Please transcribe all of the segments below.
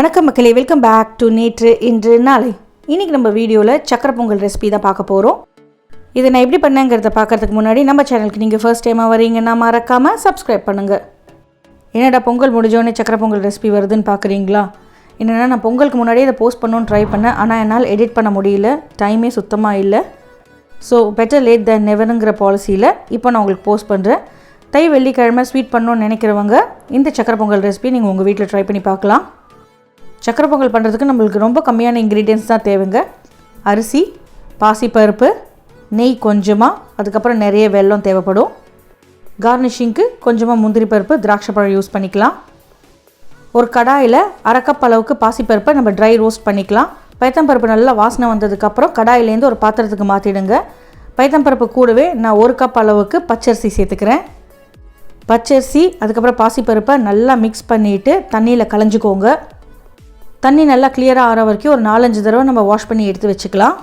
வணக்கம் மக்களே, welcome back to நேற்று இன்று நாளை. இன்றைக்கி நம்ம வீடியோவில் சக்கரை பொங்கல் ரெசிபி தான் பார்க்க போகிறோம். இதை நான் எப்படி பண்ணேங்கிறத பார்க்குறதுக்கு முன்னாடி நம்ம சேனலுக்கு நீங்கள் ஃபர்ஸ்ட் டைமாக வரீங்கன்னா மறக்காமல் சப்ஸ்கிரைப் பண்ணுங்கள். என்னடா பொங்கல் முடிஞ்சோடனே சக்கரை பொங்கல் ரெசிபி வருதுன்னு பார்க்குறீங்களா? என்னென்னா நான் பொங்கலுக்கு முன்னாடியே இதை போஸ்ட் பண்ணணும்னு ட்ரை பண்ணேன், ஆனால் என்னால் எடிட் பண்ண முடியல, டைமே சுத்தமாக இல்லை. ஸோ பெட்டர் லேட் தென் நெவருங்கிற பாலிசியில் இப்போ நான் உங்களுக்கு போஸ்ட் பண்ணுறேன். தை வெள்ளிக்கிழமை ஸ்வீட் பண்ணணும்னு நினைக்கிறவங்க இந்த சக்கரை பொங்கல் ரெசிபி நீங்கள் உங்கள் வீட்டில் ட்ரை பண்ணி பார்க்கலாம். சக்கரை பொங்கல் பண்ணுறதுக்கு நம்மளுக்கு ரொம்ப கம்மியான இன்க்ரீடியன்ஸ் தான் தேவைங்க. அரிசி, பாசிப்பருப்பு, நெய் கொஞ்சமாக, அதுக்கப்புறம் நிறைய வெல்லம் தேவைப்படும். கார்னிஷிங்க்கு கொஞ்சமாக முந்திரி பருப்பு, திராட்சை பழம் யூஸ் பண்ணிக்கலாம். ஒரு கடாயில் அரை கப் அளவுக்கு பாசிப்பருப்பை நம்ம ட்ரை ரோஸ்ட் பண்ணிக்கலாம். பைத்தம்பருப்பு நல்லா வாசனை வந்ததுக்கப்புறம் கடாயிலேருந்து ஒரு பாத்திரத்துக்கு மாற்றிடுங்க. பைத்தம்பருப்பு கூடவே நான் ஒரு கப் அளவுக்கு பச்சரிசி சேர்த்துக்கிறேன். பச்சரிசி அதுக்கப்புறம் பாசிப்பருப்பை நல்லா மிக்ஸ் பண்ணிவிட்டு தண்ணியில் களைஞ்சிக்கோங்க. தண்ணி நல்லா கிளியராக ஆற வரைக்கும் ஒரு 4-5 தடவை நம்ம வாஷ் பண்ணி எடுத்து வச்சுக்கலாம்.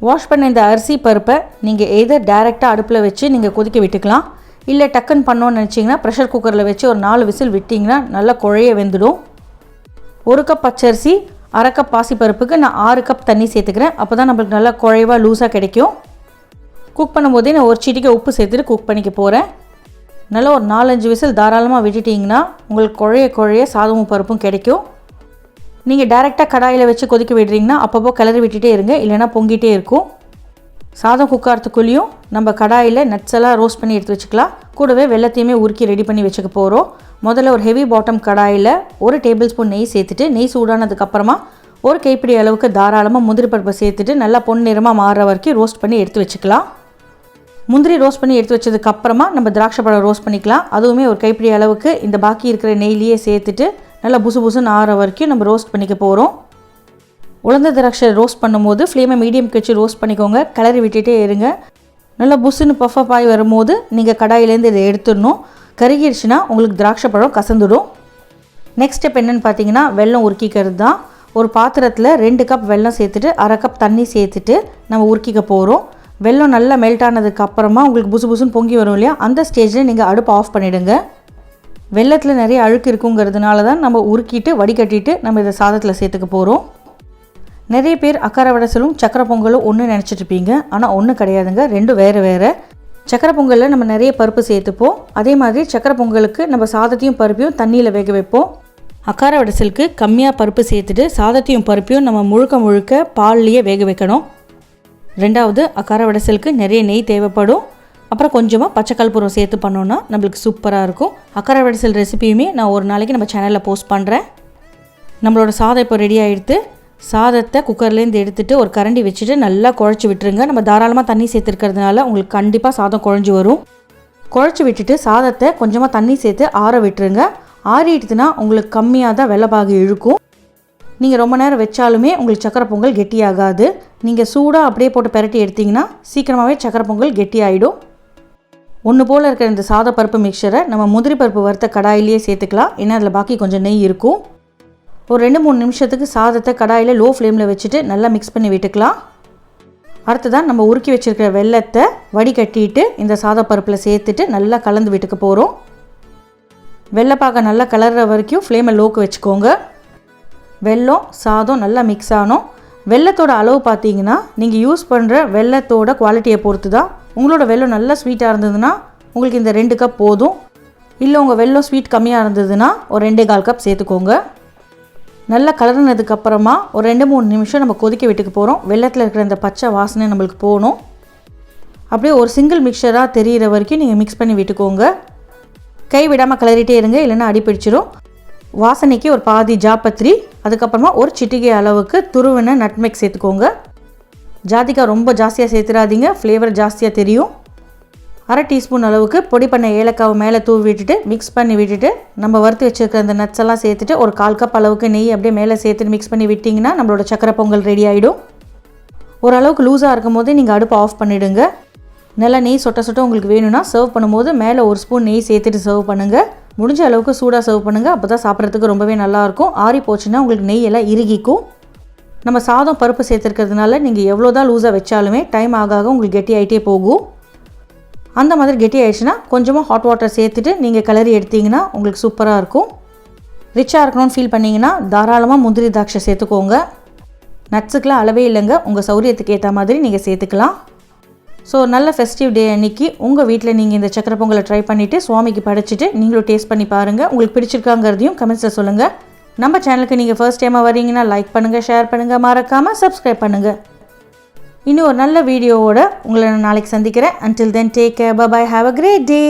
வாஷ் பண்ண இந்த அரிசி பருப்பை நீங்கள் எதர் டைரெக்டாக அடுப்பில் வச்சு நீங்கள் கொதிக்க விட்டுக்கலாம். இல்லை டக்குன்னு பண்ணோன்னு நினச்சிங்கன்னா ப்ரெஷர் குக்கரில் வச்சு ஒரு 4 விசில் விட்டிங்கன்னா நல்லா குழைய வெந்துடும். 1 கப் பச்சரிசி, அரை கப் பாசிப்பருப்புக்கு நான் 6 கப் தண்ணி சேர்த்துக்கிறேன். அப்போ தான் நம்மளுக்கு நல்லா குழைவாக லூஸாக கிடைக்கும். குக் பண்ணும்போதே நான் ஒரு சிட்டிகை உப்பு சேர்த்துட்டு குக் பண்ணிக்க போகிறேன். நல்லா ஒரு 4-5 விசில் தாராளமாக விட்டுட்டிங்கன்னா உங்களுக்கு குழைய சாதமும் பருப்பும் கிடைக்கும். நீங்கள் டைரெக்டாக கடாயில் வச்சு கொதிக்க விடுறீங்கன்னா அப்பப்போ கிளறி விட்டுட்டே இருங்க, இல்லைனா பொங்கிட்டே இருக்கும். சாதம் குக்காரத்துக்குள்ளேயும் நம்ம கடாயில் நட்ஸ் எல்லாம் ரோஸ்ட் பண்ணி எடுத்து வச்சுக்கலாம். கூடவே வெள்ளத்தையுமே உருக்கி ரெடி பண்ணி வச்சுக்க போகிறோம். முதல்ல ஒரு ஹெவி பாட்டம் கடாயில் 1 டேபிள் ஸ்பூன் நெய் சேர்த்துட்டு, நெய் சூடானதுக்கப்புறமா 1 கைப்பிடி அளவுக்கு தாராளமாக முந்திரி பருப்பை சேர்த்துட்டு நல்லா பொன்னிறமாக மாறுற வரைக்கும் ரோஸ்ட் பண்ணி எடுத்து வச்சுக்கலாம். முந்திரி ரோஸ்ட் பண்ணி எடுத்து வச்சதுக்கப்புறமா நம்ம திராட்சை பழம் ரோஸ்ட் பண்ணிக்கலாம். அதுவுமே ஒரு கைப்பிடி அளவுக்கு இந்த பாக்கி இருக்கிற நெய்லேயே சேர்த்துட்டு நல்லா புசுன்னு ஆற வரைக்கும் நம்ம ரோஸ்ட் பண்ணிக்க போகிறோம். உலர்ந்த திராட்சை ரோஸ்ட் பண்ணும்போது ஃப்ளேமை மீடியம்க்கு வச்சு ரோஸ்ட் பண்ணிக்கோங்க. கிளறி விட்டுட்டே இருங்க. நல்லா புசுன்னு பஃப் ஆகி வரும்போது நீங்கள் கடாயிலேருந்து இதை எடுத்துடணும். கருகிடுச்சுன்னா உங்களுக்கு திராட்சை பழம் கசந்துடும். நெக்ஸ்ட் ஸ்டெப் என்னென்னு பார்த்தீங்கன்னா வெல்லம் உருக்கிக்கிறது தான். ஒரு பாத்திரத்தில் 2 கப் வெல்லம் சேர்த்துட்டு அரை கப் தண்ணி சேர்த்துட்டு நம்ம உருக்கிக்க போகிறோம். வெல்லம் நல்லா மெல்ட் ஆனதுக்கப்புறமா உங்களுக்கு புசுன்னு பொங்கி வரும் இல்லையா, அந்த ஸ்டேஜில் நீங்கள் அடுப்பு ஆஃப் பண்ணிவிடுங்க. வெள்ளத்தில் நிறைய அழுக்கு இருக்குங்கிறதுனால தான் நம்ம உருக்கிட்டு வடிகட்டிட்டு நம்ம இதை சாதத்தில் சேர்த்துக்க போகிறோம். நிறைய பேர் அக்கார வடசலும் சக்கரை பொங்கலும் ஒன்று நினச்சிட்ருப்பீங்க, ஆனால் ஒன்று கிடையாதுங்க, ரெண்டும் வேறு. சக்கரை பொங்கலில் நம்ம நிறைய பருப்பு சேர்த்துப்போம். அதே மாதிரி சக்கரை பொங்கலுக்கு நம்ம சாதத்தையும் பருப்பையும் தண்ணியில் வேக வைப்போம். அக்கார வடசலுக்கு கம்மியாக பருப்பு சேர்த்துட்டு சாதத்தையும் பருப்பையும் நம்ம முழுக்க பால்லையே வேக வைக்கணும். 2வது அக்கார வடசலுக்கு நிறைய நெய் தேவைப்படும். அப்புறம் கொஞ்சமாக பச்சை கற்பூரம் சேர்த்து பண்ணோன்னா நம்மளுக்கு சூப்பராக இருக்கும். அக்கார வடசல் ரெசிபியுமே நான் ஒரு நாளைக்கு நம்ம சேனலில் போஸ்ட் பண்ணுறேன். நம்மளோட சாதம் இப்போ ரெடி ஆகிடுத்து. சாதத்தை குக்கர்லேருந்து எடுத்துகிட்டு ஒரு கரண்டி வச்சுட்டு நல்லா குழச்சி விட்டுருங்க. நம்ம தாராளமாக தண்ணி சேர்த்துருக்கிறதுனால உங்களுக்கு கண்டிப்பாக சாதம் குழஞ்சி வரும். குழச்சி விட்டுட்டு சாதத்தை கொஞ்சமாக தண்ணி சேர்த்து ஆற விட்டுருங்க. ஆறிடுதுன்னா உங்களுக்கு கம்மியாக தான் வெள்ளைப்பாகு இழுக்கும். நீங்கள் ரொம்ப நேரம் வச்சாலுமே உங்களுக்கு சக்கரை பொங்கல் கெட்டியாகாது. நீங்கள் சூடாக அப்படியே போட்டு பெரட்டி எடுத்திங்கன்னா சீக்கிரமாகவே சக்கரை பொங்கல் கெட்டியாகிடும். ஒன்று போல் இருக்கிற இந்த சாத பருப்பு மிக்சரை நம்ம முந்திரி பருப்பு வறுத்த கடாயிலேயே சேர்த்துக்கலாம். ஏன்னா அதில் பாக்கி கொஞ்சம் நெய் இருக்கும். ஒரு 2-3 நிமிஷத்துக்கு சாதத்தை கடாயில் லோ ஃப்ளேமில் வச்சுட்டு நல்லா மிக்ஸ் பண்ணி விட்டுக்கலாம். அடுத்ததான் நம்ம உருக்கி வச்சுருக்கிற வெல்லத்தை வடிகட்டிட்டு இந்த சாத பருப்பில் சேர்த்துட்டு நல்லா கலந்து விட்டுக்க போகிறோம். வெள்ளைப்பாக நல்லா கலர்ற வரைக்கும் ஃப்ளேமை லோக்கு வச்சுக்கோங்க. வெல்லம் சாதம் நல்லா மிக்ஸ் ஆனோம். வெல்லத்தோட அளவு பார்த்தீங்கன்னா நீங்கள் யூஸ் பண்ணுற வெல்லத்தோட குவாலிட்டியை பொறுத்து தான். உங்களோட வெல்லம் நல்லா ஸ்வீட்டாக இருந்ததுன்னா உங்களுக்கு இந்த 2 கப் போதும். இல்லை உங்கள் வெல்லம் ஸ்வீட் கம்மியாக இருந்ததுன்னா ஒரு 2.25 கப் சேர்த்துக்கோங்க. நல்லா கலர்னதுக்கப்புறமா ஒரு 2-3 நிமிஷம் நம்ம கொதிக்க விட்டுக்க போகிறோம். வெல்லத்தில் இருக்கிற இந்த பச்சை வாசனை நம்மளுக்கு போகணும். அப்படியே ஒரு சிங்கிள் மிக்சராக தெரிகிற வரைக்கும் நீங்கள் மிக்ஸ் பண்ணி விட்டுக்கோங்க. கை விடாமல் கிளறிட்டே இருங்க, இல்லைன்னா அடிப்பிடிச்சிடும். வாசனைக்கு ஒரு பாதி ஜாப்பத்திரி, அதுக்கப்புறமா ஒரு சிட்டிகை அளவுக்கு துருவின நட்மெக் சேர்த்துக்கோங்க. ஜாதிக்காய் ரொம்ப ஜாஸ்தியாக சேர்த்துடாதீங்க, ஃப்ளேவர் ஜாஸ்தியாக தெரியும். அரை டீஸ்பூன் அளவுக்கு பொடி பண்ண ஏலக்காவை மேலே தூவி விட்டுட்டு மிக்ஸ் பண்ணி விட்டுட்டு நம்ம வறுத்து வச்சுருக்கிற அந்த நட்ஸ் எல்லாம் சேர்த்துட்டு ஒரு 1/4 கப் அளவுக்கு நெய் அப்படியே மேலே சேர்த்துட்டு மிக்ஸ் பண்ணி விட்டிங்கன்னா நம்மளோட சக்கரை பொங்கல் ரெடி ஆகிடும். ஓரளவுக்கு லூஸாக இருக்கும் போது நீங்கள் அடுப்பை ஆஃப் பண்ணிவிடுங்க. நல்லா நெய் சொட்ட உங்களுக்கு வேணும்னா சர்வ் பண்ணும்போது மேலே 1 ஸ்பூன் நெய் சேர்த்துட்டு சர்வ் பண்ணுங்கள். முடிஞ்ச அளவுக்கு சூடாக சர்வ் பண்ணுங்கள். அப்போ தான் சாப்பிட்றதுக்கு ரொம்பவே நல்லாயிருக்கும். ஆறி போச்சுன்னா உங்களுக்கு நெய் எல்லாம் இறுகிக்கும். நம்ம சாதம் பருப்பு சேர்த்துருக்கிறதுனால நீங்கள் எவ்வளோ தான் லூஸாக வச்சாலுமே டைம் ஆக உங்களுக்கு கெட்டி ஆகிட்டே போகும். அந்த மாதிரி கெட்டி ஆகிடுச்சுன்னா கொஞ்சமாக ஹாட் வாட்டர் சேர்த்துட்டு நீங்கள் கிளறி எடுத்திங்கன்னா உங்களுக்கு சூப்பராக இருக்கும். ரிச்சாக இருக்கணும்னு ஃபீல் பண்ணிங்கன்னா தாராளமாக முந்திரி திராட்சை சேர்த்துக்கோங்க. நட்ஸுக்கெலாம் அளவே இல்லைங்க, உங்கள் சௌரியத்துக்கு ஏற்ற மாதிரி நீங்கள் சேர்த்துக்கலாம். ஸோ நல்ல ஃபெஸ்டிவ் டே அன்றைக்கி உங்கள் வீட்டில் நீங்கள் இந்த சக்கரை பொங்கலை ட்ரை பண்ணிவிட்டு சுவாமிக்கு படைச்சிட்டு நீங்களும் டேஸ்ட் பண்ணி பாருங்கள். உங்களுக்கு பிடிச்சிருக்காங்கிறதையும் கமெண்ட்ஸில் சொல்லுங்கள். நம்ம சேனலுக்கு நீங்கள் ஃபர்ஸ்ட் டைமாக வரீங்கன்னா லைக் பண்ணுங்கள், ஷேர் பண்ணுங்கள், மறக்காமல் சப்ஸ்கிரைப் பண்ணுங்கள். இன்னும் ஒரு நல்ல வீடியோவோட உங்களை நான் நாளைக்கு சந்திக்கிறேன். Until then, take care, bye bye, have a great day.